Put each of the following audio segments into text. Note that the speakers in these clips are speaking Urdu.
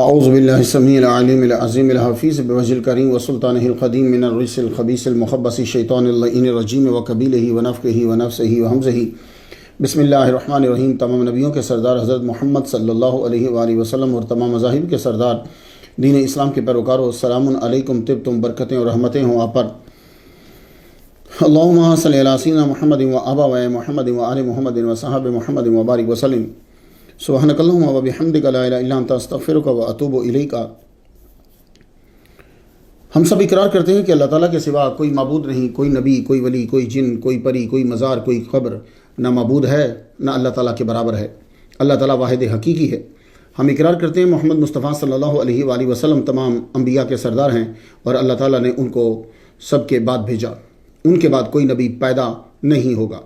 اعوذ باللہ السمیع العلیم العظیم الحفیظ بوجہ الکریم وسلطانہ القدیم من الرجس الخبیث المخبث الشیطان اللعین الرجیم وقبیلہ ونفخہ ونفثہ وہمزہ۔ بسم اللہ الرحمن الرحیم۔ تمام نبیوں کے سردار حضرت محمد صلی اللہ علیہ وآلہ وسلم اور تمام مذاہب کے سردار دین اسلام کے پیروکاروں، السلام علیکم، طبتم، برکتیں اور رحمتیں ہوں آپ پر۔ اللہم صلی علی سیدنا محمد و آباء محمد و آل محمد و صحاب محمد و بارک وسلم۔ سبحانک اللہم و بحمدک لا الہ الا انت استغفرک و اتوب الیک۔ ہم سب اقرار کرتے ہیں کہ اللہ تعالیٰ کے سوا کوئی معبود نہیں، کوئی نبی، کوئی ولی، کوئی جن، کوئی پری، کوئی مزار، کوئی قبر نہ معبود ہے نہ اللہ تعالیٰ کے برابر ہے۔ اللہ تعالیٰ واحد حقیقی ہے۔ ہم اقرار کرتے ہیں محمد مصطفیٰ صلی اللہ علیہ وآلہ وسلم تمام انبیاء کے سردار ہیں اور اللہ تعالیٰ نے ان کو سب کے بعد بھیجا، ان کے بعد کوئی نبی پیدا نہیں ہوگا۔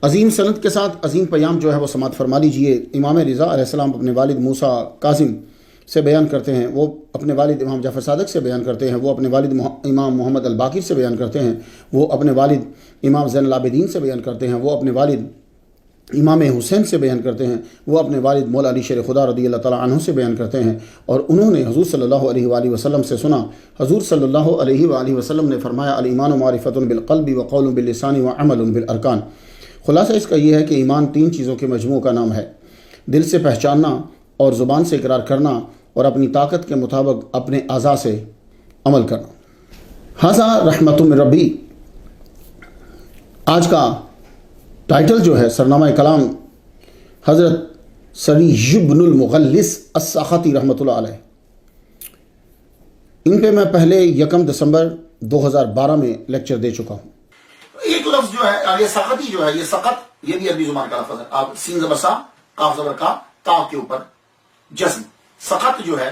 عظیم سند کے ساتھ عظیم پیام جو ہے وہ سماعت فرما لیجئے۔ امام رضا علیہ السلام اپنے والد موسیٰ کاظم سے بیان کرتے ہیں، وہ اپنے والد امام جعفر صادق سے بیان کرتے ہیں، وہ اپنے والد امام محمد الباقر سے بیان کرتے ہیں، وہ اپنے والد امام زین العابدین سے بیان کرتے ہیں، وہ اپنے والد امام حسین سے بیان کرتے ہیں، وہ اپنے والد مولا علی شیر خدا رضی اللہ تعالیٰ عنہ سے بیان کرتے ہیں، اور انہوں نے حضور صلی اللہ علیہ وآلہ وسلم سے سنا۔ حضور صلی اللہ علیہ وآلہ وسلم نے فرمایا، الایمان معرفۃ بالقلب وقول باللسان وعمل بالارکان۔ خلاصہ اس کا یہ ہے کہ ایمان تین چیزوں کے مجموع کا نام ہے: دل سے پہچاننا اور زبان سے اقرار کرنا اور اپنی طاقت کے مطابق اپنے اعضاء سے عمل کرنا۔ ھذا رحمۃ من ربی۔ آج کا ٹائٹل جو ہے، سرنامہ کلام حضرت سری بن المغلس الساختی رحمۃ اللہ علیہ۔ ان پہ میں پہلے 1 دسمبر 2012 میں لیکچر دے چکا ہوں۔ ایک لفظ جو ہے یہ سختی جو ہے، یہ سقط، یہ بھی عربی زبان کا لفظ ہے۔ آپ سین زبر سا، قاف زبر کا، تا کے اوپر جزم۔ سقط جو ہے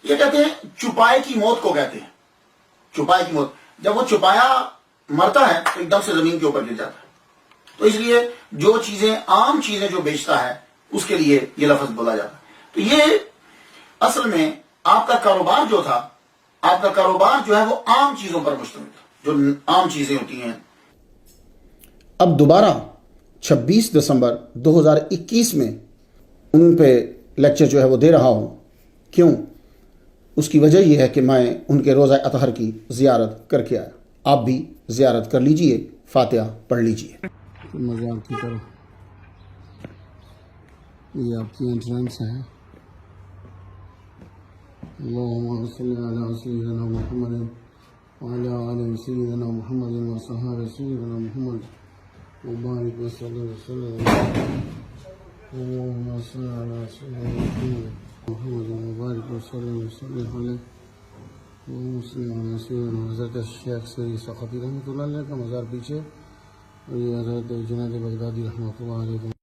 یہ کہتے ہیں چھپائے کی موت کو کہتے ہیں۔ چھپائے کی موت، جب وہ چھپایا مرتا ہے تو ایک دم سے زمین کے اوپر گر جاتا ہے۔ تو اس لیے جو چیزیں، عام چیزیں جو بیچتا ہے اس کے لیے یہ لفظ بولا جاتا ہے۔ تو یہ اصل میں آپ کا کاروبار جو تھا، آپ کا کاروبار جو ہے وہ عام چیزوں پر مشتمل تھا، جو عام چیزیں ہوتی ہیں۔ اب دوبارہ 26 دسمبر 2021 میں ان پہ لیکچر جو ہے وہ دے رہا ہوں۔ کیوں؟ اس کی وجہ یہ ہے کہ میں ان کے روزہ اطہر کی زیارت کر کے آیا۔ آپ بھی زیارت کر لیجئے، فاتحہ پڑھ لیجئے۔ مزار کی طرف یہ آپ کی انٹرنس ہے۔ اللہم صلی علی سیدنا محمد وعلی آل سیدنا محمد وصحابہ سیدنا محمد وبارک وسلم وسلم۔ اللہم صلی علی سیدنا محمد وبارک وسلم وسلم علیہ۔ اللہم صلی علی سیدنا حضرت شیخ سری سختی رحمۃ اللہ علیہ کا مزار پیچھے، اور یہ حضرت جنید بغدادی رحمۃ اللہ علیہ۔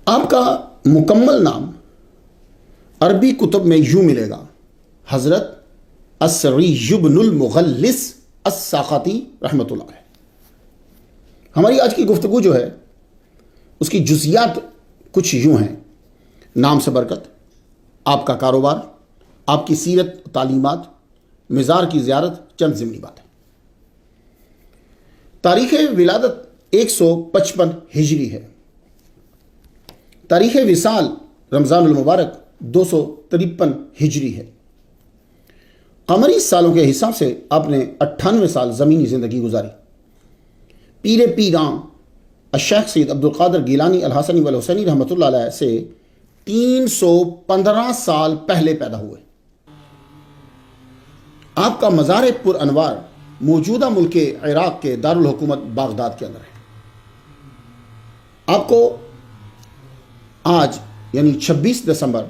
آپ کا مکمل نام عربی کتب میں یوں ملے گا: حضرت السری بن المغلس الساختی رحمۃ اللہ علیہ۔ ہماری آج کی گفتگو جو ہے اس کی جزیات کچھ یوں ہیں: نام سے برکت، آپ کا کاروبار، آپ کی سیرت، تعلیمات، مزار کی زیارت، چند ضمنی باتیں۔ تاریخ ولادت 155 ہجری ہے۔ تاریخ وصال رمضان المبارک 253 ہجری ہے۔ قمری سالوں کے حساب سے آپ نے 98 سال زمینی زندگی گزاری۔ پیر پیران الشیخ سید عبدالقادر گیلانی الحسنی والحسینی رحمۃ اللہ علیہ سے 315 سال پہلے پیدا ہوئے۔ آپ کا مزار پر انوار موجودہ ملک عراق کے دارالحکومت بغداد کے اندر ہے۔ آپ کو آج یعنی 26 دسمبر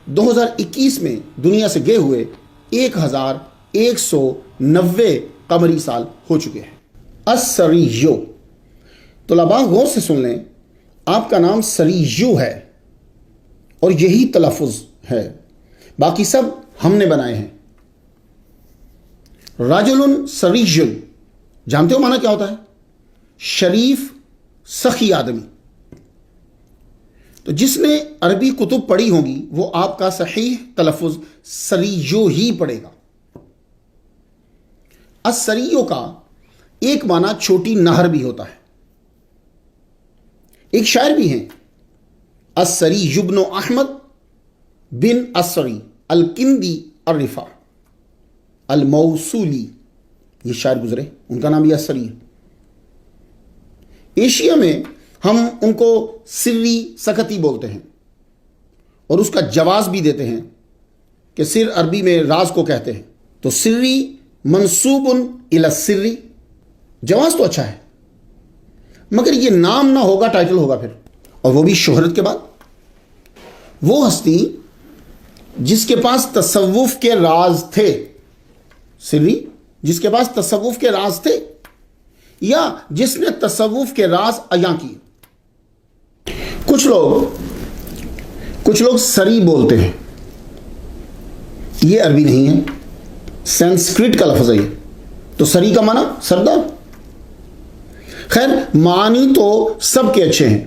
2021 میں دنیا سے گئے ہوئے 1190 قمری سال ہو چکے ہیں۔ السریو، طلباء غور سے سن لیں، آپ کا نام سریو ہے اور یہی تلفظ ہے، باقی سب ہم نے بنائے ہیں۔ رجل سریجل، جانتے ہو معنی کیا ہوتا ہے؟ شریف سخی آدمی۔ تو جس نے عربی کتب پڑھی ہوں گی وہ آپ کا صحیح تلفظ سریجو ہی پڑھے گا۔ السریو کا ایک معنی چھوٹی نہر بھی ہوتا ہے۔ ایک شاعر بھی ہیں، السری ابن احمد بن السری الکندی الرفا الموصولی، یہ شاعر گزرے، ان کا نام بھی السری ہے۔ ایشیا میں ہم ان کو سری سکتی بولتے ہیں اور اس کا جواز بھی دیتے ہیں کہ سر عربی میں راز کو کہتے ہیں، تو سری منصوب الی السری، جواز تو اچھا ہے مگر یہ نام نہ ہوگا، ٹائٹل ہوگا پھر، اور وہ بھی شہرت کے بعد۔ وہ ہستی جس کے پاس تصوف کے راز تھے، سری جس کے پاس تصوف کے راز تھے یا جس نے تصوف کے راز عیاں کیے۔ کچھ لوگ سری بولتے ہیں، یہ عربی نہیں ہے، سنسکرت کا لفظ ہے یہ، تو سری کا معنی سردار۔ خیر معنی تو سب کے اچھے ہیں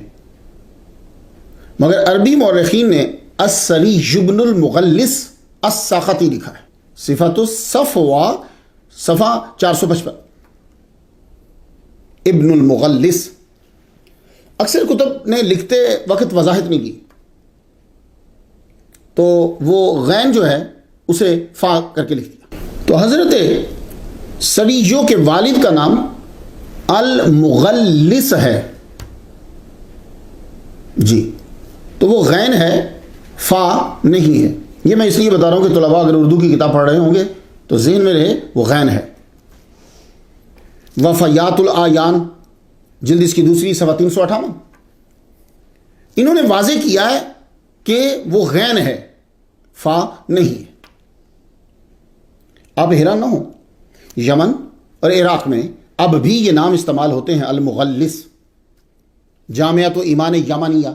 مگر عربی مورخین نے السری ابن المغلس الساختی لکھا ہے، صفت الصفوہ صفحہ 455، ابن المغلس۔ اکثر کتب نے لکھتے وقت وضاحت نہیں کی تو وہ غین جو ہے اسے فا کر کے لکھ دیا۔ تو حضرت سریجو کے والد کا نام المغلس ہے جی، تو وہ غین ہے، فا نہیں ہے۔ یہ میں اس لیے بتا رہا ہوں کہ طلباء اگر اردو کی کتاب پڑھ رہے ہوں گے تو ذہن میں رہے وہ غین ہے۔ وفیات العیان، جلد اس کی دوسری صفحہ 358، انہوں نے واضح کیا ہے کہ وہ غین ہے، فا نہیں ہے۔ اب حیران نہ ہو، یمن اور عراق میں اب بھی یہ نام استعمال ہوتے ہیں، المغلس۔ جامعۃ ایمان یمنیہ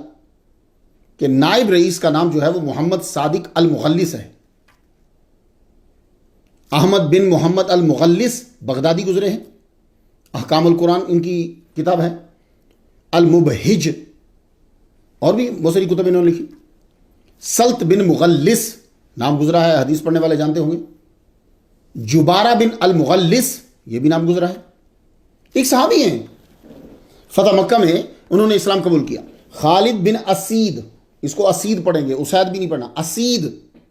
کہ نائب رئیس کا نام جو ہے وہ محمد صادق المغلس ہے۔ احمد بن محمد المغلس بغدادی گزرے ہیں، احکام القرآن ان کی کتاب ہے، المبہج، اور بھی بہت ساری کتب انہوں نے لکھی۔ سلط بن مغلس نام گزرا ہے، حدیث پڑھنے والے جانتے ہوں گے۔ جبارہ بن المغلس، یہ بھی نام گزرا ہے۔ ایک صحابی ہیں، فتح مکہ میں انہوں نے اسلام قبول کیا، خالد بن اسید، اس کو اسید پڑھیں گے، اسید بھی نہیں پڑھنا، اسید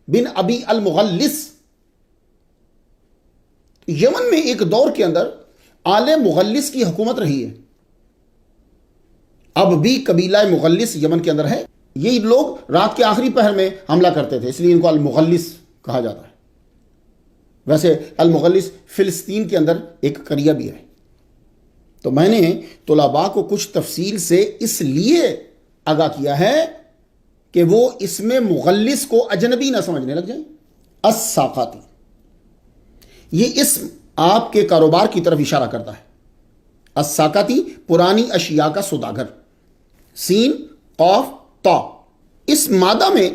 بن ابی المغلس۔ یمن میں ایک دور کے اندر آل مغلس کی حکومت رہی ہے، اب بھی قبیلہ مغلس یمن کے اندر ہے۔ یہ لوگ رات کے آخری پہر میں حملہ کرتے تھے، اس لیے ان کو المغلس کہا جاتا ہے۔ ویسے المغلس فلسطین کے اندر ایک قریہ بھی ہے۔ تو میں نے طلباء کو کچھ تفصیل سے اس لیے آگاہ کیا ہے کہ وہ اس میں مغلس کو اجنبی نہ سمجھنے لگ جائیں۔ الساقاتی، یہ اسم آپ کے کاروبار کی طرف اشارہ کرتا ہے۔ الساقاتی پرانی اشیاء کا سوداگر، سین قاف تا، اس مادہ میں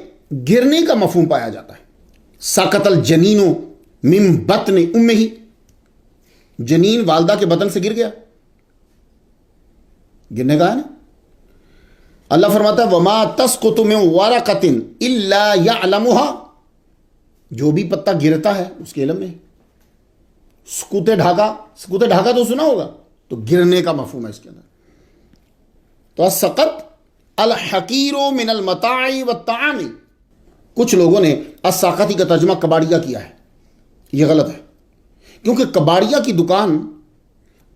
گرنے کا مفہوم پایا جاتا ہے۔ ساقط الجنین من بطن امہ، جنین والدہ کے بطن سے گر گیا، گرنے کا ہے نا۔ اللہ فرماتا ہے وما تسقط من ورقۃ الا یعلمها، جو بھی پتا گرتا ہے اس کے علم میں۔ سکوت ڈھاکہ تو سنا ہوگا، تو گرنے کا مفہوم ہے اس کے اندر۔ تو السقط الحقیر من المتاع والطعام، کچھ لوگوں نے الساقتی کا ترجمہ کباڑیا کیا ہے، یہ غلط ہے، کیونکہ کباڑیا کی دکان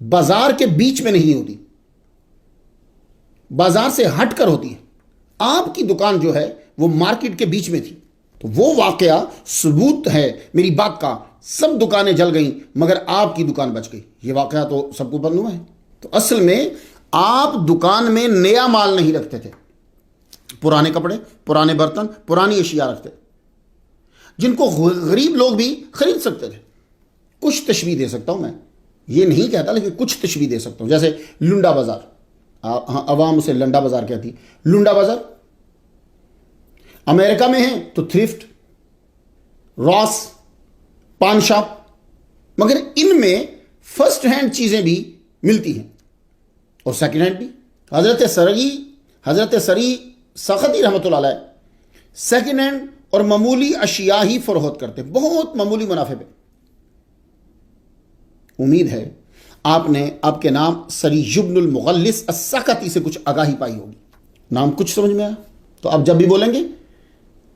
بازار کے بیچ میں نہیں ہوتی، بازار سے ہٹ کر ہوتی ہے۔ آپ کی دکان جو ہے وہ مارکیٹ کے بیچ میں تھی، تو وہ واقعہ ثبوت ہے میری بات کا، سب دکانیں جل گئیں مگر آپ کی دکان بچ گئی، یہ واقعہ تو سب کو معلوم ہے۔ تو اصل میں آپ دکان میں نیا مال نہیں رکھتے تھے، پرانے کپڑے، پرانے برتن، پرانی اشیاء رکھتے، جن کو غریب لوگ بھی خرید سکتے تھے. کچھ تشبیہ دے سکتا ہوں میں، یہ نہیں کہتا لیکن کچھ تشبیہ دے سکتا ہوں. جیسے لنڈا بازار، عوام اسے لنڈا بازار کہتی. لنڈا بازار امریکہ میں ہے تو تھرفٹ، راس، پان شاپ، مگر ان میں فرسٹ ہینڈ چیزیں بھی ملتی ہیں اور سیکنڈ ہینڈ بھی. حضرت سری سختی رحمۃ اللہ علیہ سیکنڈ ہینڈ اور معمولی اشیاء ہی فروخت کرتے، بہت معمولی منافع پہ. امید ہے آپ نے آپ کے نام سری ابن المغلس السقطی سے کچھ آگاہی پائی ہوگی. نام کچھ سمجھ میں آیا؟ تو اب جب بھی بولیں گے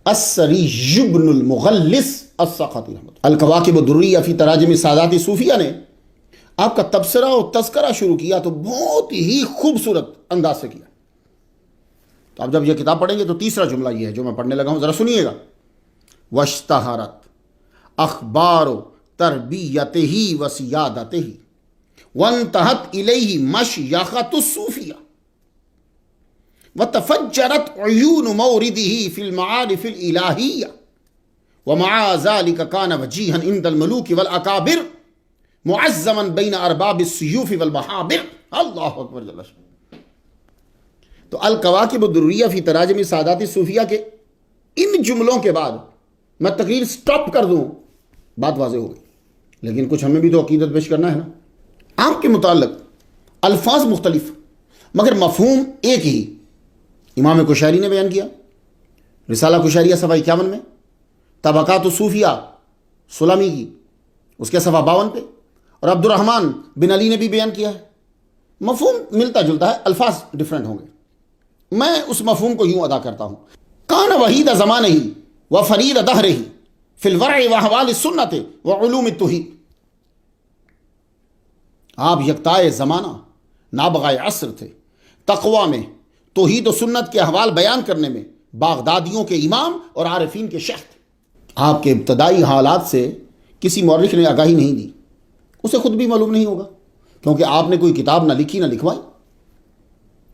السری ابن المغلس السقطی رحمۃ. الکواکب الدریہ فی تراجم سادات صوفیہ نے آپ کا تبصرہ اور تذکرہ شروع کیا تو بہت ہی خوبصورت انداز سے کیا. تو اب جب یہ کتاب پڑھیں گے تو تیسرا جملہ یہ ہے جو میں پڑھنے لگا ہوں، ذرا سنیے گا. واشتہرت اخبار تربیتہ و سیادتہ وانتہت الیہ مشیخۃ الصوفیہ وتفجرت عیون موردہ فی المعارف الالہیہ ومع ذلك كان وجیہا عند الملوک والاکابر معظما بین ارباب السیوف والمحابر. اللہ اکبر جل شانہ. تو الکواکب الدریہ فی تراجم سادات صوفیہ کے ان جملوں کے بعد میں تقریر سٹاپ کر دوں، بات واضح ہو گئی. لیکن کچھ ہمیں بھی تو عقیدت پیش کرنا ہے نا. آپ کے متعلق الفاظ مختلف مگر مفہوم ایک ہی امام کشیری نے بیان کیا. رسالہ کشیریہ صفحہ 51 میں، طبقات الصوفیہ سلامی کی اس کے صفحہ 52 پہ، اور عبد الرحمن بن علی نے بھی بیان کیا ہے. مفہوم ملتا جلتا ہے، الفاظ ڈیفرنٹ ہوں گے. میں اس مفہوم کو یوں ادا کرتا ہوں. کان وحید زمانہ ہی و فرید دہر ہی فی الورع و احوال السنت و علوم التوحید. آپ یکتائے زمانہ نابغہ عصر تھے، تقوی میں، توحید و سنت کے احوال بیان کرنے میں باغدادیوں کے امام اور عارفین کے شیخ تھے. آپ کے ابتدائی حالات سے کسی مورخ نے آگاہی نہیں دی، اسے خود بھی معلوم نہیں ہوگا کیونکہ آپ نے کوئی کتاب نہ لکھی نہ لکھوائی.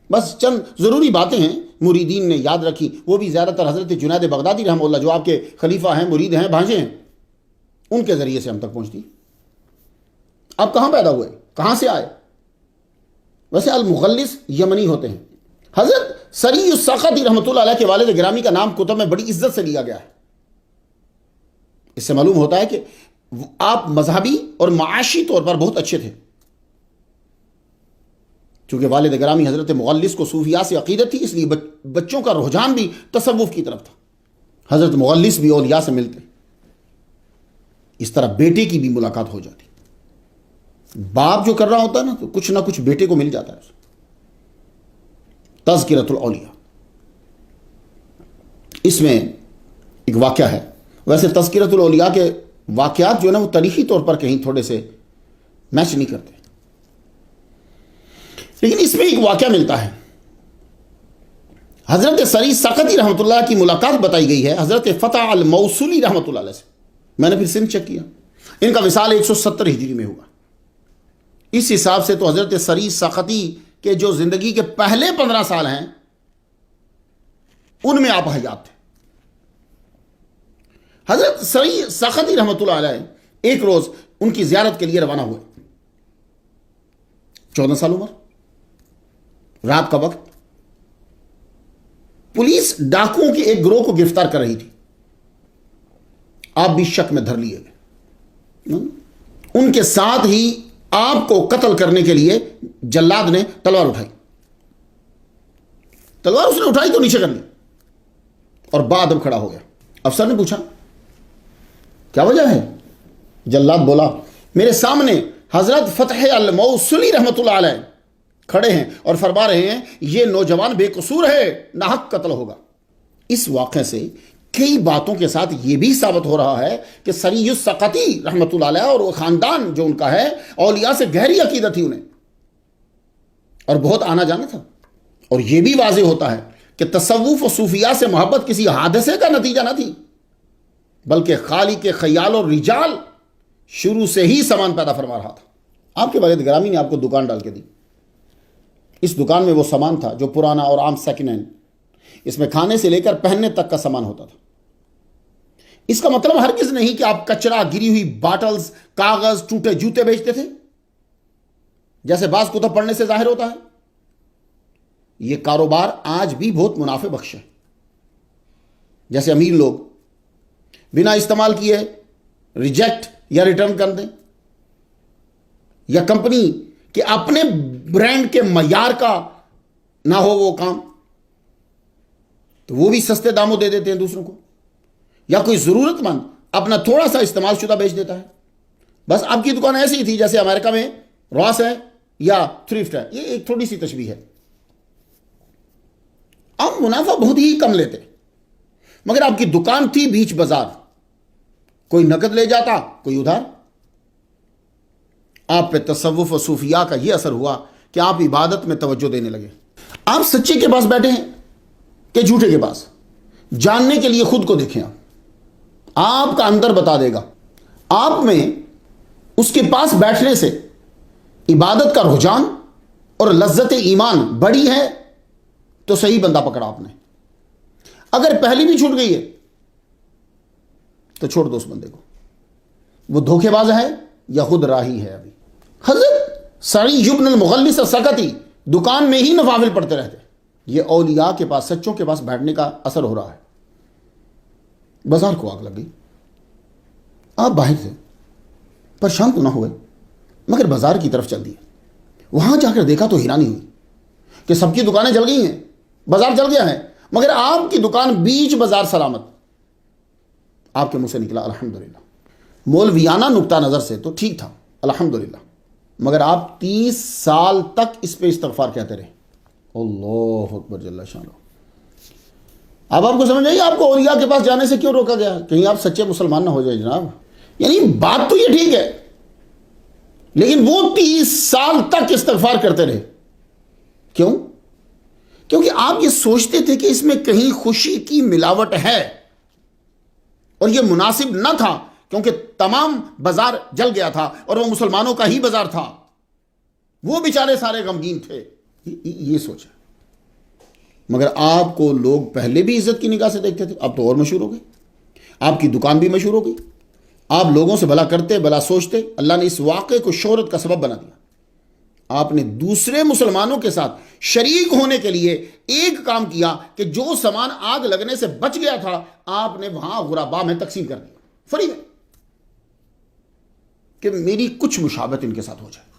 بس چند ضروری باتیں ہیں مریدین نے یاد رکھی، وہ بھی زیادہ تر حضرت جنید بغدادی رحمہ اللہ جو آپ کے خلیفہ ہیں، مرید ہیں، بھانجے ہیں، ان کے ذریعے سے ہم تک پہنچتی. آپ کہاں پیدا ہوئے، کہاں سے آئے؟ ویسے المغلس یمنی ہوتے ہیں. حضرت سری السقطی رحمۃ اللہ علیہ کے والد گرامی کا نام کتب میں بڑی عزت سے لیا گیا ہے. اس سے معلوم ہوتا ہے کہ آپ مذہبی اور معاشی طور پر بہت اچھے تھے. چونکہ والد گرامی حضرت مغلس کو صوفیاء سے عقیدت تھی، اس لیے بچوں کا رجحان بھی تصوف کی طرف تھا. حضرت مغلس بھی اولیاء سے ملتے، اس طرح بیٹے کی بھی ملاقات ہو جاتی. باپ جو کر رہا ہوتا ہے نا تو کچھ نہ کچھ بیٹے کو مل جاتا ہے. تذکرۃ الاولیاء، اس میں ایک واقعہ ہے. ویسے تذکرۃ الاولیاء کے واقعات جو ہے نا وہ تاریخی طور پر کہیں تھوڑے سے میچ نہیں کرتے، لیکن اس میں ایک واقعہ ملتا ہے. حضرت سری سقطی رحمۃ اللہ کی ملاقات بتائی گئی ہے حضرت فتح الموصلی رحمۃ اللہ علیہ سے. میں نے پھر سند چیک کیا، ان کا وصال 170 ہجری میں ہوا. اس حساب سے تو حضرت سری سقطی کے جو زندگی کے پہلے 15 سال ہیں ان میں آپ حیات تھے. حضرت سری سقطی رحمۃ اللہ علیہ ایک روز ان کی زیارت کے لیے روانہ ہوئے. 14 سال عمر، رات کا وقت. پولیس ڈاکوؤں کے ایک گروہ کو گرفتار کر رہی تھی. آپ بھی شک میں دھر لیے گئے. ان کے ساتھ ہی آپ کو قتل کرنے کے لیے جلاد نے تلوار اٹھائی. تلوار اس نے اٹھائی تو نیچے کر لی اور بعد کھڑا ہو گیا. افسر نے پوچھا کیا وجہ ہے؟ جلاد بولا میرے سامنے حضرت فتح الموصلی رحمۃ اللہ علیہ کھڑے ہیں اور فرما رہے ہیں یہ نوجوان بے قصور ہے، ناحق قتل ہوگا. اس واقعے سے کئی باتوں کے ساتھ یہ بھی ثابت ہو رہا ہے کہ سری السقطی رحمۃ اللہ علیہ اور وہ خاندان جو ان کا ہے اولیاء سے گہری عقیدت تھی انہیں اور بہت آنا جانا تھا. اور یہ بھی واضح ہوتا ہے کہ تصوف و صوفیاء سے محبت کسی حادثے کا نتیجہ نہ تھی بلکہ خالق کے خیال اور رجال شروع سے ہی سامان پیدا فرما رہا تھا. آپ کے والد گرامی نے آپ کو دکان ڈال کے دی. اس دکان میں وہ سامان تھا جو پرانا اور عام سیکنڈ ہینڈ، اس میں کھانے سے لے کر پہننے تک کا سامان ہوتا تھا. اس کا مطلب ہرگز نہیں کہ آپ کچرا، گری ہوئی باٹلز، کاغذ، ٹوٹے جوتے بیچتے تھے جیسے بعض کتب پڑھنے سے ظاہر ہوتا ہے۔ یہ کاروبار آج بھی بہت منافع بخش ہے۔ جیسے امیر لوگ بنا استعمال کیے ریجیکٹ یا ریٹرن کر دیں، یا کمپنی کے اپنے برانڈ کے معیار کا نہ ہو وہ کام تو وہ بھی سستے داموں دے دیتے ہیں دوسروں کو، یا کوئی ضرورت مند اپنا تھوڑا سا استعمال شدہ بیچ دیتا ہے۔ بس آپ کی دکان ایسی ہی تھی جیسے امریکہ میں راس ہے یا تھرفٹ ہے، یہ ایک تھوڑی سی تشبیہ ہے۔ آپ منافع بہت ہی کم لیتے، مگر آپ کی دکان تھی بیچ بازار، کوئی نقد لے جاتا، کوئی ادھار۔ آپ پہ تصوف و صوفیاء کا یہ اثر ہوا کہ آپ عبادت میں توجہ دینے لگے۔ آپ سچے کے پاس بیٹھے ہیں کہ جھوٹے کے پاس، جاننے کے لیے خود کو دیکھیں۔ آپ کا اندر بتا دے گا۔ آپ میں اس کے پاس بیٹھنے سے عبادت کا رجحان اور لذت ایمان بڑی ہے تو صحیح بندہ پکڑا آپ نے۔ اگر پہلی بھی چھوٹ گئی ہے تو چھوڑ دو اس بندے کو، وہ دھوکے باز ہے یا خود راہی ہے۔ ابھی حضرت سعید بن المغلس السقطی دکان میں ہی نوافل پڑھتے رہتے۔ یہ اولیاء کے پاس، سچوں کے پاس بیٹھنے کا اثر ہو رہا ہے۔ بازار کو آگ لگ گئی، آپ باہر سے پریشان تو نہ ہوئے، مگر بازار کی طرف چل دیے۔ وہاں جا کر دیکھا تو حیرانی ہوئی کہ سب کی دکانیں جل گئی ہیں، بازار جل گیا ہے، مگر آپ کی دکان بیچ بازار سلامت۔ آپ کے منہ سے نکلا الحمدللہ۔ مولویانہ نقطہ نظر سے تو ٹھیک تھا الحمدللہ، مگر آپ 30 سال تک اس پہ استغفار کہتے رہے۔ اللہ اکبر جل شانہ۔ اب آپ کو سمجھ آئی آپ کو اولیاء کے پاس جانے سے کیوں روکا گیا؟ کہیں آپ سچے مسلمان نہ ہو جائے جناب۔ یعنی بات تو یہ ٹھیک ہے، لیکن وہ 30 سال تک استغفار کرتے رہے۔ کیوں؟ کیونکہ آپ یہ سوچتے تھے کہ اس میں کہیں خوشی کی ملاوٹ ہے، اور یہ مناسب نہ تھا کیونکہ تمام بازار جل گیا تھا اور وہ مسلمانوں کا ہی بازار تھا، وہ بیچارے سارے غمگین تھے۔ یہ سوچا، مگر آپ کو لوگ پہلے بھی عزت کی نگاہ سے دیکھتے تھے، اب تو اور مشہور ہو گئے، آپ کی دکان بھی مشہور ہو گئی، آپ لوگوں سے بھلا کرتے، بھلا سوچتے۔ اللہ نے اس واقعے کو شہرت کا سبب بنا دیا۔ آپ نے دوسرے مسلمانوں کے ساتھ شریک ہونے کے لیے ایک کام کیا کہ جو سامان آگ لگنے سے بچ گیا تھا آپ نے وہاں غرباء میں تقسیم کر دیا، فری میں، کہ میری کچھ مشابہت ان کے ساتھ ہو جائے۔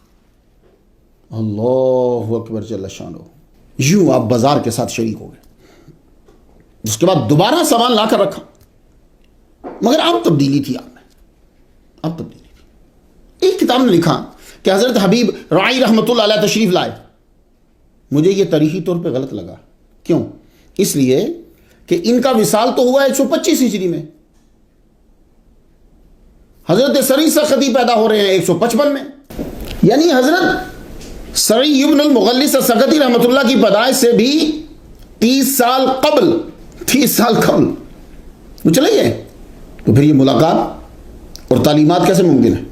اللہ اکبر جل شانہ۔ یوں آپ بازار کے ساتھ شریک ہو گئے۔ اس کے بعد دوبارہ سامان لا کر رکھا، مگر اب تبدیلی تھی آپ میں، اب تبدیلی تھی۔ ایک کتاب نے لکھا کہ حضرت حبیب رائی رحمۃ اللہ علیہ تشریف لائے۔ مجھے یہ تاریخی طور پہ غلط لگا۔ کیوں؟ اس لیے کہ ان کا وصال تو ہوا 125 ہجری میں، حضرت سری سقطی پیدا ہو رہے ہیں 155 میں، یعنی حضرت سعید بن المغلس السقطی رحمۃ اللہ کی پیدائش سے بھی 30 سال قبل وہ چلے گئے۔ تو پھر یہ ملاقات اور تعلیمات کیسے ممکن ہے؟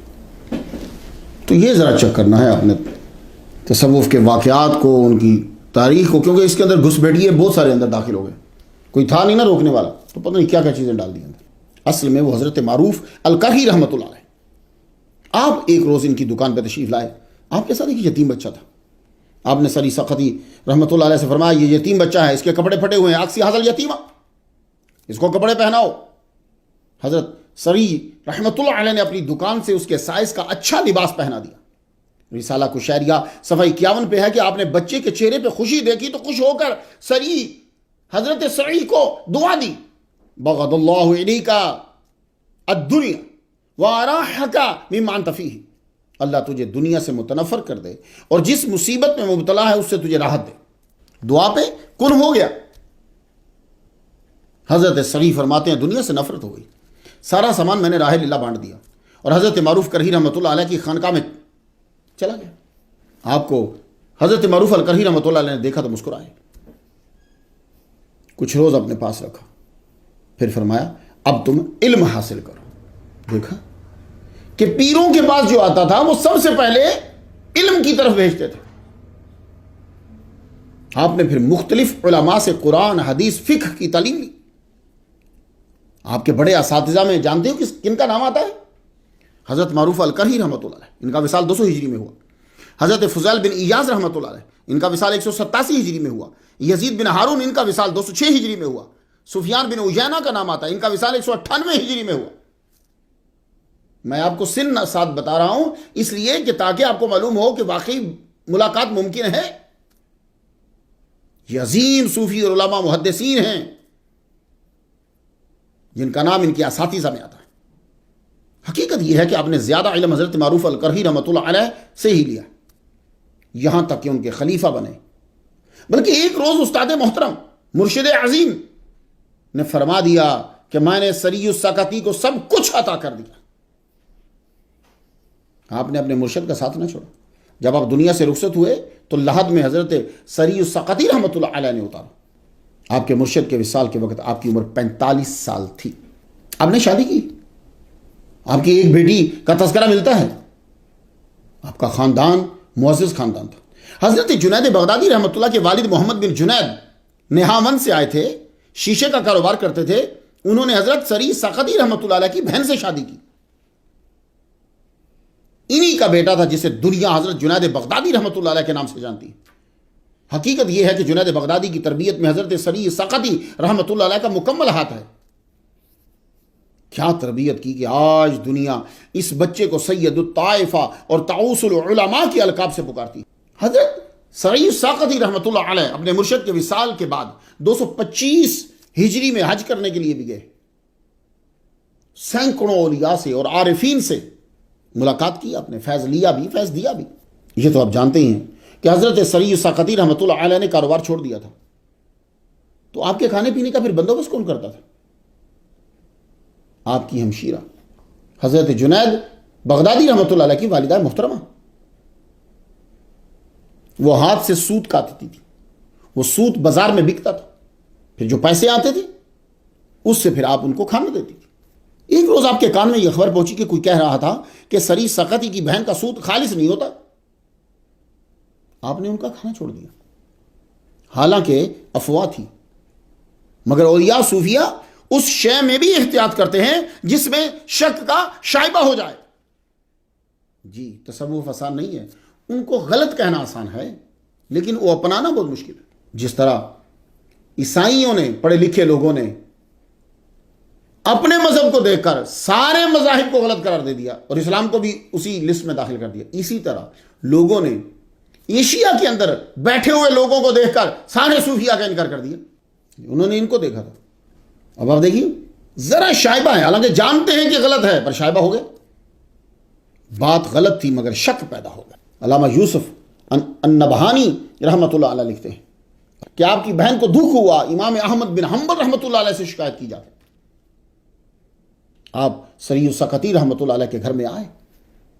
تو یہ ذرا چیک کرنا ہے آپ نے تصوف کے واقعات کو، ان کی تاریخ کو، کیونکہ اس کے اندر گھس بیٹھیے بہت سارے اندر داخل ہو گئے، کوئی تھا نہیں نا روکنے والا، تو پتہ نہیں کیا کیا چیزیں ڈال دی اندر۔ اصل میں وہ حضرت معروف القرہی رحمۃ اللہ علیہ، آپ ایک روز ان کی دکان پہ تشریف لائے۔ آپ کے ساتھ ایک یتیم بچہ تھا۔ آپ نے سری سقطی رحمۃ اللہ علیہ سے فرمایا یہ یتیم بچہ ہے، اس کے کپڑے پھٹے ہوئے ہیں، اکسی حاصل یتیمہ، اس کو کپڑے پہناؤ۔ حضرت سری رحمۃ اللہ علیہ نے اپنی دکان سے اس کے سائز کا اچھا لباس پہنا دیا۔ رسالہ کشیریہ صفحہ 51 پہ ہے کہ آپ نے بچے کے چہرے پہ خوشی دیکھی تو خوش ہو کر سری حضرت سری کو دعا دی، بغض اللہ الیک الدنیا واراحک مما انت فیہ، اللہ تجھے دنیا سے متنفر کر دے اور جس مصیبت میں مبتلا ہے اس سے تجھے راحت دے۔ دعا پہ کن ہو گیا۔ حضرت سری فرماتے ہیں دنیا سے نفرت ہو گئی، سارا سامان میں نے راہ اللہ بانٹ دیا اور حضرت معروف کرہی رحمۃ اللہ علیہ کی خانقاہ میں چلا گیا۔ آپ کو حضرت معروف القرہی رحمۃ اللہ علیہ نے دیکھا تو مسکرائے، کچھ روز اپنے پاس رکھا، پھر فرمایا اب تم علم حاصل کرو۔ دیکھا کہ پیروں کے پاس جو آتا تھا وہ سب سے پہلے علم کی طرف بھیجتے تھے۔ آپ نے پھر مختلف علماء سے قرآن، حدیث، فقہ کی تعلیم لی۔ آپ کے بڑے اساتذہ میں جانتے ہو کن کا نام آتا ہے؟ حضرت معروف الکرہی رحمۃ اللہ علیہ، ان کا وصال 200 ہجری میں ہوا۔ حضرت فضیل بن ایاز رحمۃ اللہ علیہ، ان کا وصال 187 ہجری میں ہوا۔ یزید بن ہارون، ان کا وصال 206 ہجری میں ہوا۔ سفیان بن عیینہ کا نام آتا ہے، ان کا وصال 198 ہجری میں ہوا۔ میں آپ کو سن ساتھ بتا رہا ہوں اس لیے کہ تاکہ آپ کو معلوم ہو کہ واقعی ملاقات ممکن ہے۔ یہ عظیم صوفی اور علماء محدثین ہیں جن کا نام ان کے اساتذہ میں آتا ہے۔ حقیقت یہ ہے کہ آپ نے زیادہ علم حضرت معروف الکرہی رحمۃ اللہ علیہ سے ہی لیا، یہاں تک کہ ان کے خلیفہ بنے۔ بلکہ ایک روز استاد محترم مرشد عظیم نے فرما دیا کہ میں نے سری السقطی کو سب کچھ عطا کر دیا۔ آپ نے اپنے مرشد کا ساتھ نہ چھوڑا۔ جب آپ دنیا سے رخصت ہوئے تو لحد میں حضرت سری السقطی رحمۃ اللہ علیہ نے اتارا۔ آپ کے مرشد کے وصال کے وقت آپ کی عمر 45 سال تھی۔ آپ نے شادی کی، آپ کی ایک بیٹی کا تذکرہ ملتا ہے۔ آپ کا خاندان معزز خاندان تھا۔ حضرت جنید بغدادی رحمۃ اللہ کے والد محمد بن جنید نہاون سے آئے تھے، شیشے کا کاروبار کرتے تھے۔ انہوں نے حضرت سری سقطی رحمۃ اللہ علیہ کی بہن سے شادی کی۔ انہی کا بیٹا تھا جسے دنیا حضرت جنید بغدادی رحمۃ اللہ علیہ کے نام سے جانتی ہے۔ حقیقت یہ ہے کہ جنید بغدادی کی تربیت میں حضرت سری سقطی رحمۃ اللہ علیہ کا مکمل ہاتھ ہے۔ کیا تربیت کی کہ آج دنیا اس بچے کو سید الطائفہ اور طاؤس العلماء کے القاب سے پکارتی۔ حضرت سری سقطی رحمۃ اللہ علیہ اپنے مرشد کے وصال کے بعد 225 ہجری میں حج کرنے کے لیے بھی گئے۔ سینکڑوں اولیاء سے اور عارفین سے ملاقات کی آپ نے، فیض لیا بھی، فیض دیا بھی۔ یہ تو آپ جانتے ہی ہیں کہ حضرت سری سقطی رحمۃ اللہ علیہ نے کاروبار چھوڑ دیا تھا، تو آپ کے کھانے پینے کا پھر بندوبست کون کرتا تھا؟ آپ کی ہمشیرہ حضرت جنید بغدادی رحمۃ اللہ علیہ کی والدہ محترمہ، وہ ہاتھ سے سوت کاٹتی تھی، وہ سوت بازار میں بکتا تھا، پھر جو پیسے آتے تھے اس سے پھر آپ ان کو کھانا دیتی تھی۔ ایک روز آپ کے کان میں یہ خبر پہنچی کہ کوئی کہہ رہا تھا کہ سری سقطی کی بہن کا سوت خالص نہیں ہوتا۔ آپ نے ان کا کھانا چھوڑ دیا، حالانکہ افواہ تھی، مگر اولیاء صوفیہ اس شے میں بھی احتیاط کرتے ہیں جس میں شک کا شائبہ ہو جائے۔ جی تصوف آسان نہیں ہے، ان کو غلط کہنا آسان ہے لیکن وہ اپنانا بہت مشکل ہے۔ جس طرح عیسائیوں نے، پڑھے لکھے لوگوں نے اپنے مذہب کو دیکھ کر سارے مذاہب کو غلط قرار دے دیا اور اسلام کو بھی اسی لسٹ میں داخل کر دیا، اسی طرح لوگوں نے ایشیا کے اندر بیٹھے ہوئے لوگوں کو دیکھ کر سارے صوفیاء کا انکار کر دیا۔ انہوں نے ان کو دیکھا تھا، اب آپ دیکھیے ذرا شائبہ ہے، حالانکہ جانتے ہیں کہ غلط ہے پر شائبہ ہو گیا، بات غلط تھی مگر شک پیدا ہو گیا۔ علامہ یوسف النبہانی رحمۃ اللہ علیہ لکھتے ہیں کہ آپ کی بہن کو دکھ ہوا، امام احمد بن حنبل رحمۃ اللہ علیہ سے شکایت کی جاتی۔ آپ سری السقطی رحمۃ اللہ علیہ کے گھر میں آئے،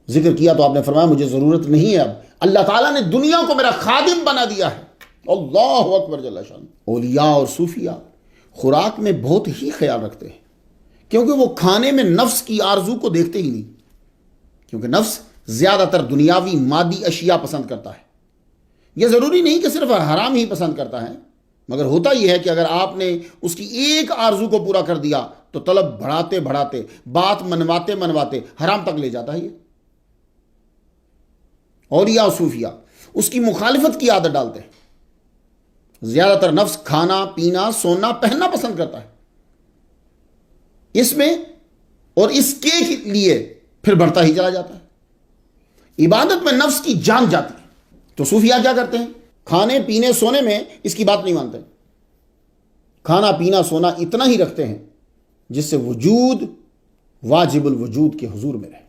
ذکر کیا تو آپ نے فرمایا مجھے ضرورت نہیں ہے، اب اللہ تعالیٰ نے دنیا کو میرا خادم بنا دیا ہے۔ اللہ اکبر جل شان۔ اولیاء اور صوفیاء خوراک میں بہت ہی خیال رکھتے ہیں، کیونکہ وہ کھانے میں نفس کی آرزو کو دیکھتے ہی نہیں، کیونکہ نفس زیادہ تر دنیاوی مادی اشیاء پسند کرتا ہے۔ یہ ضروری نہیں کہ صرف حرام ہی پسند کرتا ہے، مگر ہوتا یہ ہے کہ اگر آپ نے اس کی ایک آرزو کو پورا کر دیا تو طلب بڑھاتے بڑھاتے، بات منواتے منواتے حرام تک لے جاتا ہے۔ یہ اولیاء اور صوفیاء اس کی مخالفت کی عادت ڈالتے ہیں۔ زیادہ تر نفس کھانا پینا سونا پہننا پسند کرتا ہے، اس میں اور اس کے لیے پھر بڑھتا ہی چلا جاتا ہے۔ عبادت میں نفس کی جان جاتی ہے، تو صوفیاء کیا کرتے ہیں؟ کھانے پینے سونے میں اس کی بات نہیں مانتے، کھانا پینا سونا اتنا ہی رکھتے ہیں جس سے وجود واجب الوجود کے حضور میں رہے۔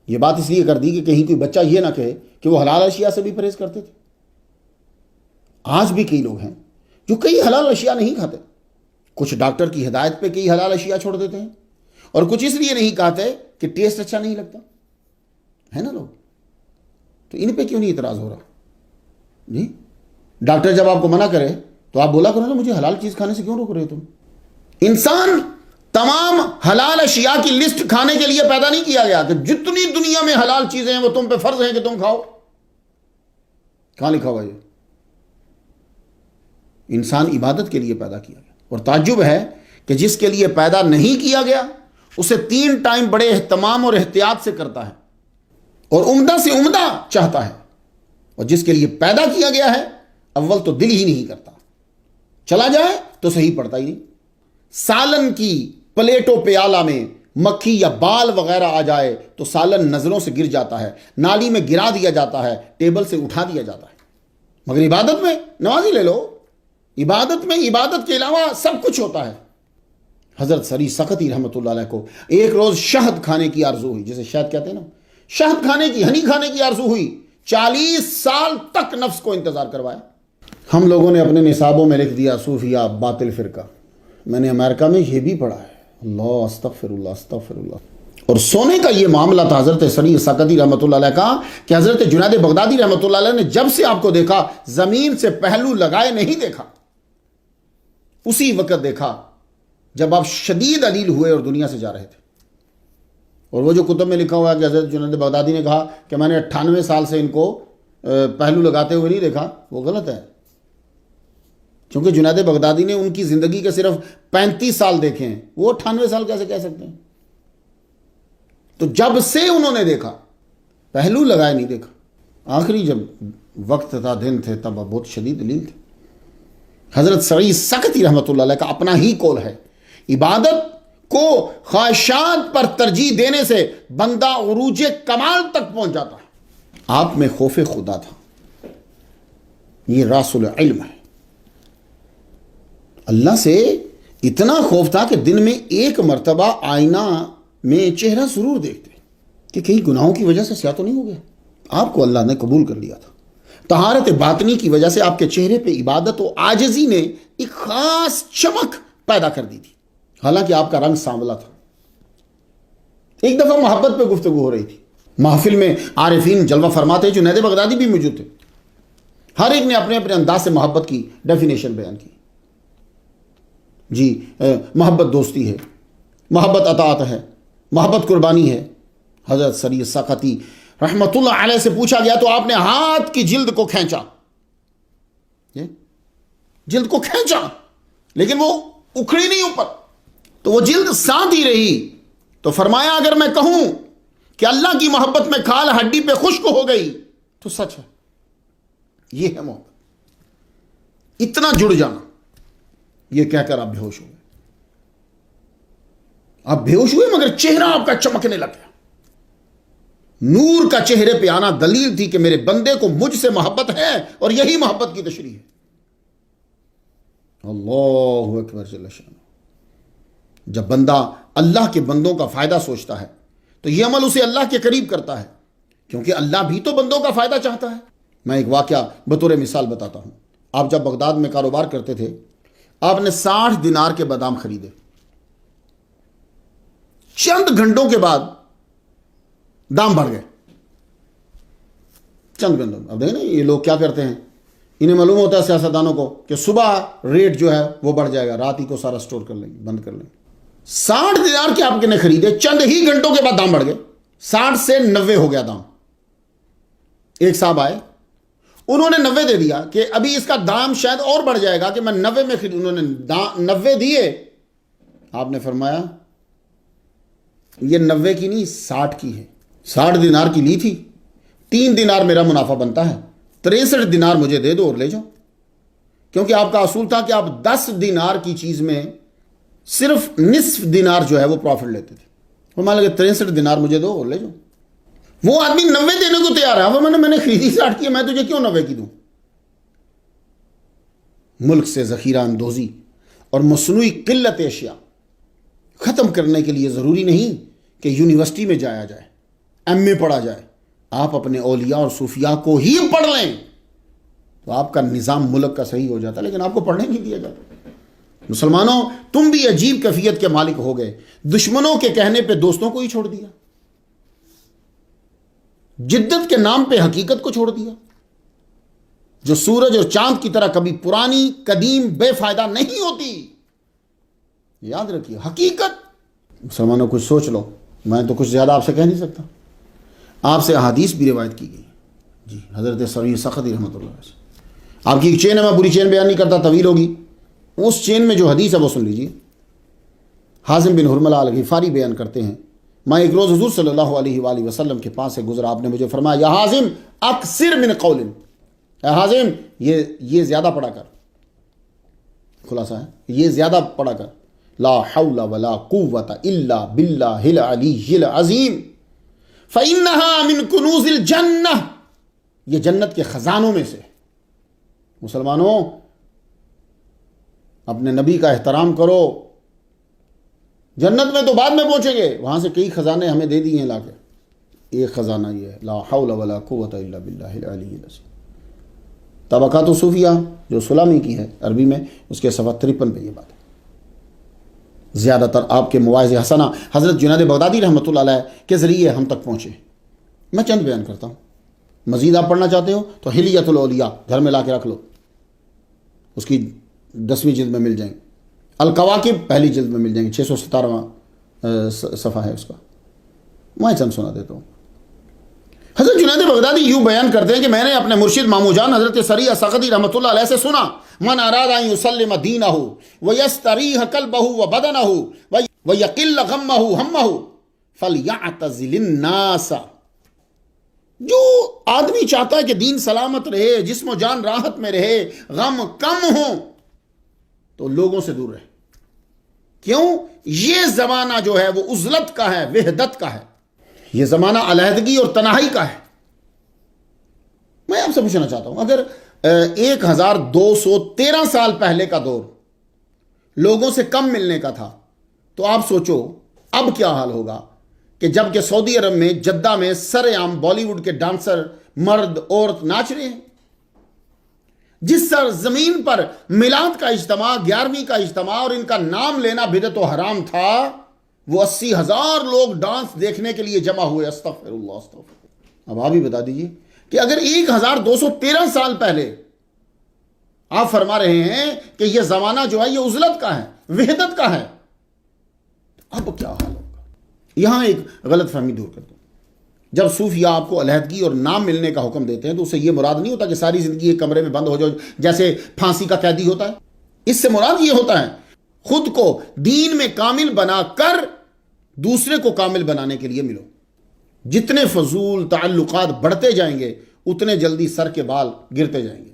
یہ بات اس لیے کر دی کہ کہیں کوئی بچہ یہ نہ کہے کہ وہ حلال اشیاء سے بھی پرہیز کرتے تھے۔ آج بھی کئی لوگ ہیں جو کئی حلال اشیاء نہیں کھاتے، کچھ ڈاکٹر کی ہدایت پہ کئی حلال اشیاء چھوڑ دیتے ہیں، اور کچھ اس لیے نہیں کھاتے کہ ٹیسٹ اچھا نہیں لگتا ہے نا لوگ۔ تو ان پہ کیوں نہیں اعتراض ہو رہا؟ جی ڈاکٹر جب آپ کو منع کرے تو آپ بولا کرو نا مجھے حلال چیز کھانے سے کیوں روک رہے تم؟ انسان تمام حلال اشیاء کی لسٹ کھانے کے لیے پیدا نہیں کیا گیا کہ جتنی دنیا میں حلال چیزیں ہیں وہ تم پہ فرض ہیں کہ تم کھاؤ۔ کہاں لکھا ہوا یہ؟ انسان عبادت کے لیے پیدا کیا گیا، اور تعجب ہے کہ جس کے لیے پیدا نہیں کیا گیا اسے 3 ٹائم بڑے اہتمام اور احتیاط سے کرتا ہے اور عمدہ سے عمدہ چاہتا ہے، اور جس کے لیے پیدا کیا گیا ہے اول تو دل ہی نہیں کرتا، چلا جائے تو صحیح پڑتا ہی نہیں۔ سالن کی پلیٹ و پیالہ میں مکھی یا بال وغیرہ آ جائے تو سالن نظروں سے گر جاتا ہے، نالی میں گرا دیا جاتا ہے، ٹیبل سے اٹھا دیا جاتا ہے۔ مگر عبادت میں نمازی لے لو، عبادت میں عبادت کے علاوہ سب کچھ ہوتا ہے۔ حضرت سری سختی رحمۃ اللہ علیہ کو ایک روز شہد کھانے کی آرزو ہوئی، جسے شہد کہتے ہیں نا، شہد کھانے کی، ہنی کھانے کی آرزو ہوئی۔ 40 سال تک نفس کو انتظار کروایا۔ ہم لوگوں نے اپنے نصابوں میں لکھ دیا صوفیہ باطل فرقہ۔ میں نے امریکہ میں یہ بھی پڑھا ہے، اللہ استغفر اللہ استغفر اللہ۔ اور سونے کا یہ معاملہ تھا حضرت سری سقطی رحمۃ اللہ علیہ کا کہ حضرت جنید بغدادی رحمۃ اللہ علیہ نے جب سے آپ کو دیکھا زمین سے پہلو لگائے نہیں دیکھا، اسی وقت دیکھا جب آپ شدید علیل ہوئے اور دنیا سے جا رہے تھے۔ اور وہ جو کتب میں لکھا ہوا ہے کہ حضرت جنید بغدادی نے کہا کہ میں نے 98 سال سے ان کو پہلو لگاتے ہوئے نہیں دیکھا، وہ غلط ہے، کیونکہ جنید بغدادی نے ان کی زندگی کے صرف 35 سال دیکھے ہیں، وہ 98 سال کیسے کہہ سکتے ہیں؟ تو جب سے انہوں نے دیکھا، پہلو لگائے نہیں دیکھا۔ آخری جب وقت تھا، دن تھے، تب بہت شدید علیل تھے۔ حضرت سری سقطی رحمۃ اللہ علیہ کا اپنا ہی قول ہے، عبادت کو خواہشات پر ترجیح دینے سے بندہ عروج کمال تک پہنچ جاتا ہے۔ آپ میں خوف خدا تھا، یہ راس العلم ہے۔ اللہ سے اتنا خوف تھا کہ دن میں ایک مرتبہ آئینہ میں چہرہ ضرور دیکھتے کہ کہیں گناہوں کی وجہ سے سیاہ تو نہیں ہو گیا۔ آپ کو اللہ نے قبول کر لیا تھا۔ طہارت باطنی کی وجہ سے آپ کے چہرے پہ عبادت و عاجزی نے ایک خاص چمک پیدا کر دی تھی، حالانکہ آپ کا رنگ سانولا تھا۔ ایک دفعہ محبت پہ گفتگو ہو رہی تھی، محفل میں عارفین جلوہ فرماتے، جنید بغدادی بھی موجود تھے۔ ہر ایک نے اپنے اپنے انداز سے محبت کی ڈیفینیشن بیان کی۔ جی محبت دوستی ہے، محبت اطاعت ہے، محبت قربانی ہے۔ حضرت سری سقطی رحمت اللہ علیہ سے پوچھا گیا تو آپ نے ہاتھ کی جلد کو کھینچا، جلد کو کھینچا، لیکن وہ اکھڑی نہیں اوپر، تو وہ جلد ساتھ ہی رہی۔ تو فرمایا اگر میں کہوں کہ اللہ کی محبت میں کھال ہڈی پہ خشک ہو گئی تو سچ ہے، یہ ہے محبت، اتنا جڑ جانا۔ یہ کہہ کر آپ بے ہوش ہوئے، آپ بے ہوش ہوئے مگر چہرہ آپ کا چمکنے لگ گیا۔ نور کا چہرے پہ آنا دلیل تھی کہ میرے بندے کو مجھ سے محبت ہے، اور یہی محبت کی تشریح ہے۔ اللہ اکبر جل شانہ۔ جب بندہ اللہ کے بندوں کا فائدہ سوچتا ہے تو یہ عمل اسے اللہ کے قریب کرتا ہے، کیونکہ اللہ بھی تو بندوں کا فائدہ چاہتا ہے۔ میں ایک واقعہ بطور مثال بتاتا ہوں۔ آپ جب بغداد میں کاروبار کرتے تھے، آپ نے 60 دینار کے بادام خریدے۔ چند گھنٹوں کے بعد دام بڑھ گئے، چند گھنٹوں۔ اب دیکھیں نا یہ لوگ کیا کرتے ہیں، انہیں معلوم ہوتا ہے سیاستدانوں کو کہ صبح ریٹ جو ہے وہ بڑھ جائے گا، رات ہی کو سارا سٹور کر لیں گے، بند کر لیں گے۔ 60 دینار کے آپ نے خریدے، چند ہی گھنٹوں کے بعد دام بڑھ گئے، 60 سے 90 ہو گیا دام۔ ایک صاحب آئے، انہوں نے 90 دے دیا کہ ابھی اس کا دام شاید اور بڑھ جائے گا کہ میں 90 میں خرید۔ انہوں نے 90 دیے، آپ نے فرمایا یہ 90 کی نہیں 60 کی ہے، 60 دینار کی لی تھی، 3 دینار میرا منافع بنتا ہے، 63 دینار مجھے دے دو اور لے جاؤ۔ کیونکہ آپ کا اصول تھا کہ آپ 10 دینار کی چیز میں صرف نصف دینار جو ہے وہ پروفٹ لیتے تھے۔ وہ مان لگے 63 دینار مجھے دو اور لے جاؤ۔ وہ آدمی 90 دینے کو تیار ہے، وہ میں نے خریدی 60 کی، میں تجھے کیوں 90 کی دوں؟ ملک سے ذخیرہ اندوزی اور مصنوعی قلت اشیاء ختم کرنے کے لیے ضروری نہیں کہ یونیورسٹی میں جایا جائے، ایم اے پڑھا جائے۔ آپ اپنے اولیاء اور صوفیاء کو ہی پڑھ لیں تو آپ کا نظام ملک کا صحیح ہو جاتا، لیکن آپ کو پڑھنے نہیں دیا جاتا۔ مسلمانوں، تم بھی عجیب کیفیت کے مالک ہو گئے، دشمنوں کے کہنے پہ دوستوں کو ہی چھوڑ دیا، جدت کے نام پہ حقیقت کو چھوڑ دیا۔ جو سورج اور چاند کی طرح کبھی پرانی قدیم بے فائدہ نہیں ہوتی، یاد رکھیے حقیقت۔ مسلمانوں کچھ سوچ لو، میں تو کچھ زیادہ آپ سے کہہ نہیں سکتا۔ آپ سے احادیث بھی روایت کی گئی، جی حضرت سری سخطی رحمۃ اللہ علیہ سے۔ آپ کی ایک چین ہے، میں پوری چین بیان نہیں کرتا، طویل ہوگی۔ اس چین میں جو حدیث ہے وہ سن لیجیے۔ حازم بن حرملہ الغفاری بیان کرتے ہیں میں ایک روز حضور صلی اللہ علیہ وآلہ وسلم کے پاس سے گزرا، آپ نے مجھے فرمایا یا حازم اکثر من قول، اے حازم یہ زیادہ پڑھا کر، خلاصہ ہے یہ زیادہ پڑھا کر، لا حول ولا قوت الا باللہ العلی العظیم فإنہا من کنوز الجنہ، یہ جنت کے خزانوں میں سے۔ مسلمانوں اپنے نبی کا احترام کرو، جنت میں تو بعد میں پہنچیں گے، وہاں سے کئی خزانے ہمیں دے دیے ہیں لا کے، ایک خزانہ یہ ہے لا حول ولا قوت الا باللہ العلی العظیم۔ طبقات صوفیہ جو سلامی کی ہے عربی میں، اس کے صفحہ 53 پہ یہ بات ہے۔ زیادہ تر آپ کے مواعظ حسنہ حضرت جنید بغدادی رحمۃ اللہ علیہ کے ذریعے ہم تک پہنچے، میں چند بیان کرتا ہوں۔ مزید آپ پڑھنا چاہتے ہو تو حلیۃ الاولیاء گھر میں لا کے رکھ لو، اس کی 10ویں جلد میں مل جائیں گے۔ القواقب پہلی جلد میں مل جائیں گے، 617واں صفحہ ہے اس کا، میں چند سنا دیتا ہوں۔ حضرت جنید بغدادی یوں بیان کرتے ہیں کہ میں نے اپنے مرشد مامو جان حضرت سریع سقطی رحمۃ اللہ علیہ سے سنا، من اراد ان یسلم دینہ ویستریح قلبہ وبدنہ ویقل غمہ ہمہ فلیعتزل الناس، جو آدمی چاہتا ہے کہ دین سلامت رہے، جسم و جان راحت میں رہے، غم کم ہو، تو لوگوں سے دور رہے۔ کیوں؟ یہ زمانہ جو ہے وہ عزلت کا ہے، وحدت کا ہے، یہ زمانہ علیحدگی اور تنہائی کا ہے۔ میں آپ سے پوچھنا چاہتا ہوں، اگر 1213 سال پہلے کا دور لوگوں سے کم ملنے کا تھا، تو آپ سوچو اب کیا حال ہوگا کہ جب کہ سعودی عرب میں جدہ میں سر عام بالی ووڈ کے ڈانسر مرد عورت ناچ رہے ہیں، جس سر زمین پر میلاد کا اجتماع، 11ویں کا اجتماع اور ان کا نام لینا بدعت و حرام تھا، وہ 80,000 لوگ ڈانس دیکھنے کے لیے جمع ہوئے۔ استغفر اللہ استغفر اللہ۔ اب آپ ہی بتا دیجئے کہ اگر 1213 سال پہلے آپ فرما رہے ہیں کہ یہ زمانہ جو ہے یہ عزلت کا ہے، وحدت کا ہے، اب کیا حال ہوگا؟ یہاں ایک غلط فہمی دور کر دو۔ جب صوفیہ آپ کو علیحدگی اور نام ملنے کا حکم دیتے ہیں تو اس سے یہ مراد نہیں ہوتا کہ ساری زندگی ایک کمرے میں بند ہو جاؤ جیسے پھانسی کا قیدی ہوتا ہے۔ اس سے مراد یہ ہوتا ہے خود کو دین میں کامل بنا کر دوسرے کو کامل بنانے کے لیے ملو۔ جتنے فضول تعلقات بڑھتے جائیں گے اتنے جلدی سر کے بال گرتے جائیں گے۔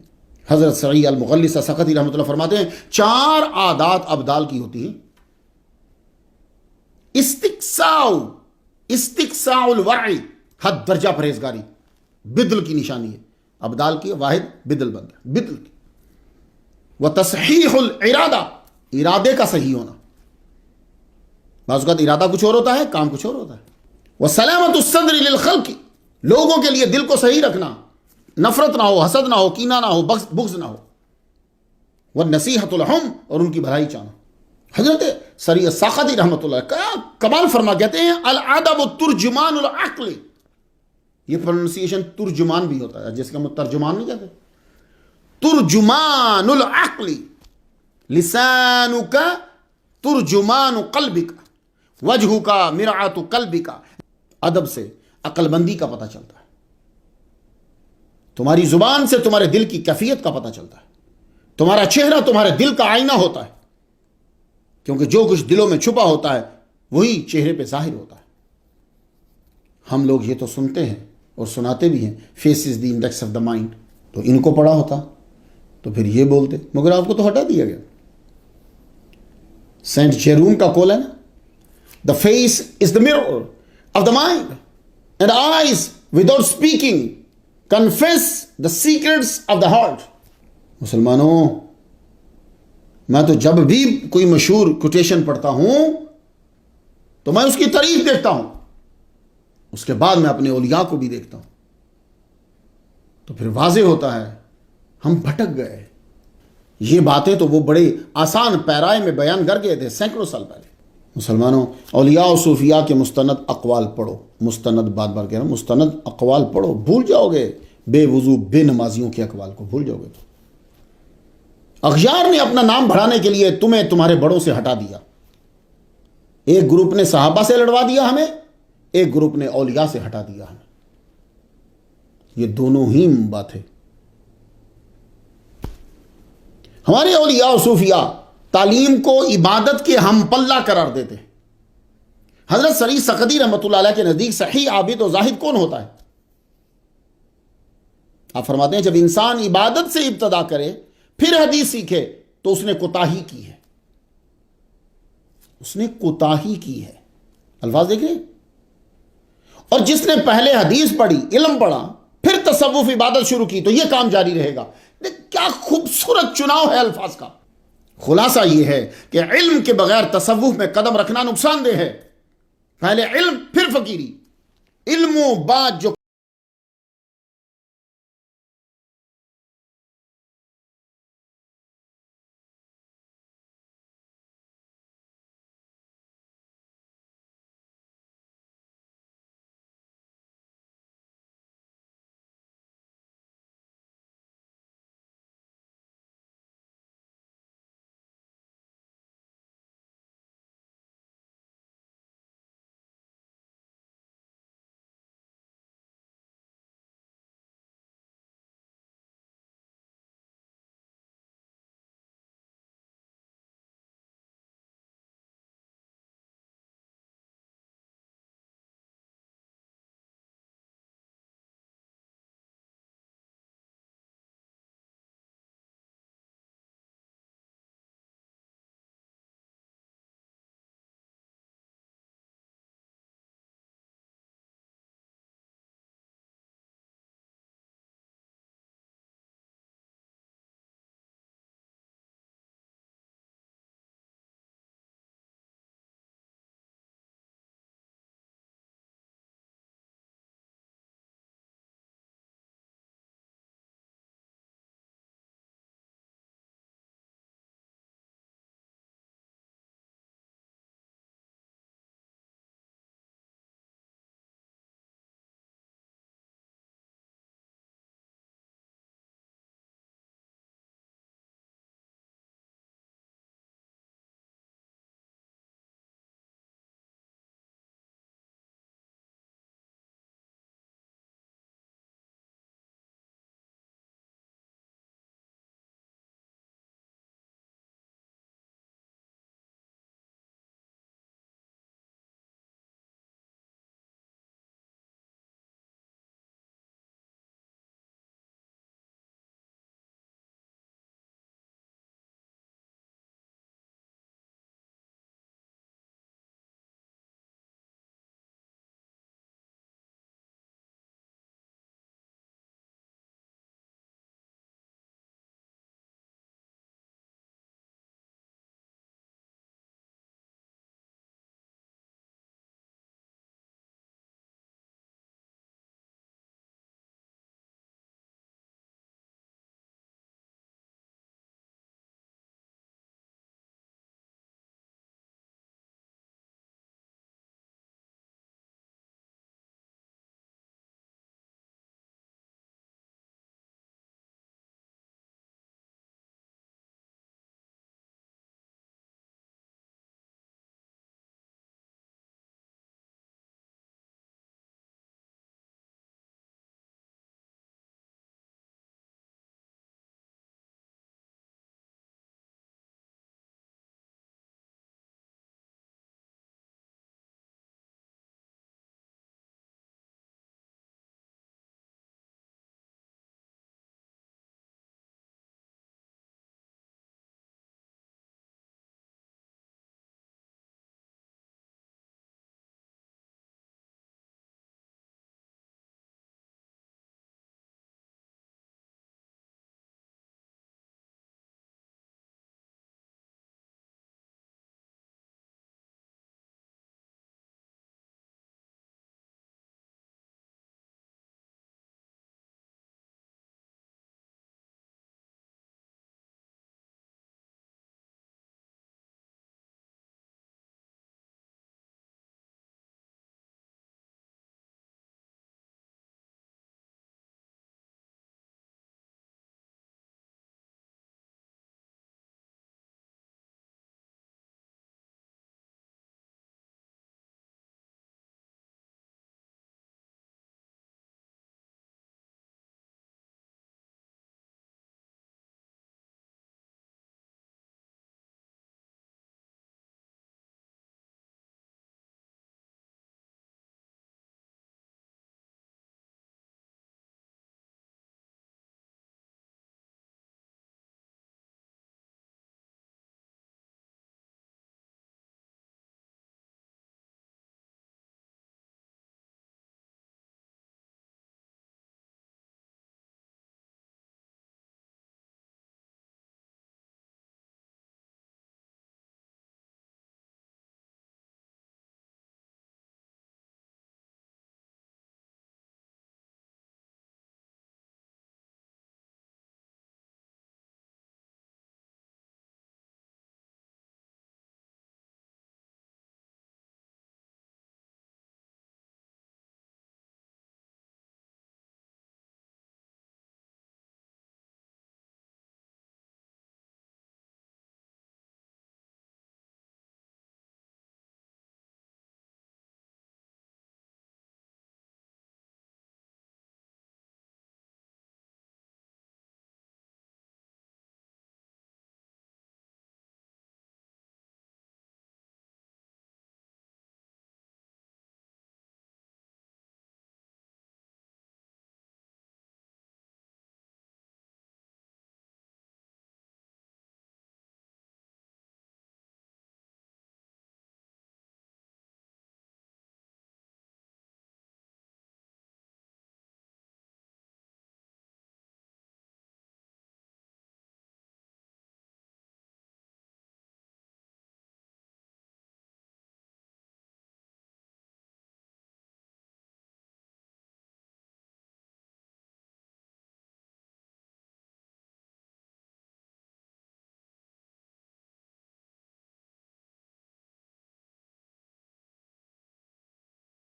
حضرت سعی المغلس سقطی رحمۃ اللہ فرماتے ہیں 4 عادات ابدال کی ہوتی ہیں۔ استقصاء الورع، حد درجہ پرہیزگاری، بدل کی نشانی ہے۔ ابدال کی واحد بدل بند ہے، بدل کی۔ وتصحیح الارادہ، ارادے کا صحیح ہونا، بعض اوقات ارادہ کچھ اور ہوتا ہے، کام کچھ اور ہوتا ہے۔ وسلامت الصدر للخلق، لوگوں کے لیے دل کو صحیح رکھنا، نفرت نہ ہو، حسد نہ ہو، کینہ نہ ہو، بغض نہ ہو۔ والنصیحۃ لہم، اور ان کی بھلائی چاہنا۔ حضرت سریع ساختی رحمۃ اللہ کا کمال فرما کہتے ہیں الادب ترجمان العقل، یہ پروننسیشن ترجمان بھی ہوتا ہے، جس کا ترجمان نہیں کہتے، ترجمان العقل، لسانک ترجمان قلبک، وجہک مرآۃ قلبک۔ ادب سے عقل مندی کا پتہ چلتا ہے، تمہاری زبان سے تمہارے دل کی کیفیت کا پتہ چلتا ہے، تمہارا چہرہ تمہارے دل کا آئینہ ہوتا ہے، کیونکہ جو کچھ دلوں میں چھپا ہوتا ہے وہی چہرے پہ ظاہر ہوتا ہے۔ ہم لوگ یہ تو سنتے ہیں اور سناتے بھی ہیں، face is the index of the mind, تو ان کو پڑھا ہوتا تو پھر یہ بولتے، مگر آپ کو تو ہٹا دیا گیا۔ سینٹ جیروم کا قول ہے نا، the face is the mirror of the mind and eyes without speaking confess the secrets of the heart. مسلمانوں، میں تو جب بھی کوئی مشہور کوٹیشن پڑھتا ہوں تو میں اس کی تعریف دیکھتا ہوں، اس کے بعد میں اپنے اولیاء کو بھی دیکھتا ہوں، تو پھر واضح ہوتا ہے ہم بھٹک گئے۔ یہ باتیں تو وہ بڑے آسان پیرائے میں بیان کر گئے تھے سینکڑوں سال پہلے۔ مسلمانوں، اولیاء و صوفیاء کے مستند اقوال پڑھو، مستند بار بار کہہ رہا ہوں، مستند اقوال پڑھو، بھول جاؤ گے بے وضو بے نمازیوں کے اقوال کو، بھول جاؤ گے تو۔ اغیار نے اپنا نام بڑھانے کے لیے تمہیں تمہارے بڑوں سے ہٹا دیا، ایک گروپ نے صحابہ سے لڑوا دیا ہمیں، ایک گروپ نے اولیاء سے ہٹا دیا ہمیں، یہ دونوں ہی بات ہے۔ ہمارے اولیاء و صوفیاء تعلیم کو عبادت کے ہم پلہ قرار دیتے ہیں۔ حضرت سری سقطی رحمۃ اللہ علیہ کے نزدیک صحیح عابد و زاہد کون ہوتا ہے؟ آپ فرماتے ہیں جب انسان عبادت سے ابتدا کرے پھر حدیث سیکھے تو اس نے کوتاہی کی ہے، اس نے کوتاہی کی ہے۔ الفاظ دیکھیں، اور جس نے پہلے حدیث پڑھی، علم پڑھا، پھر تصوف عبادت شروع کی تو یہ کام جاری رہے گا۔ کیا خوبصورت چناؤ ہے الفاظ کا۔ خلاصہ یہ ہے کہ علم کے بغیر تصوف میں قدم رکھنا نقصان دہ ہے۔ پہلے علم پھر فقیری، علم و بعد جو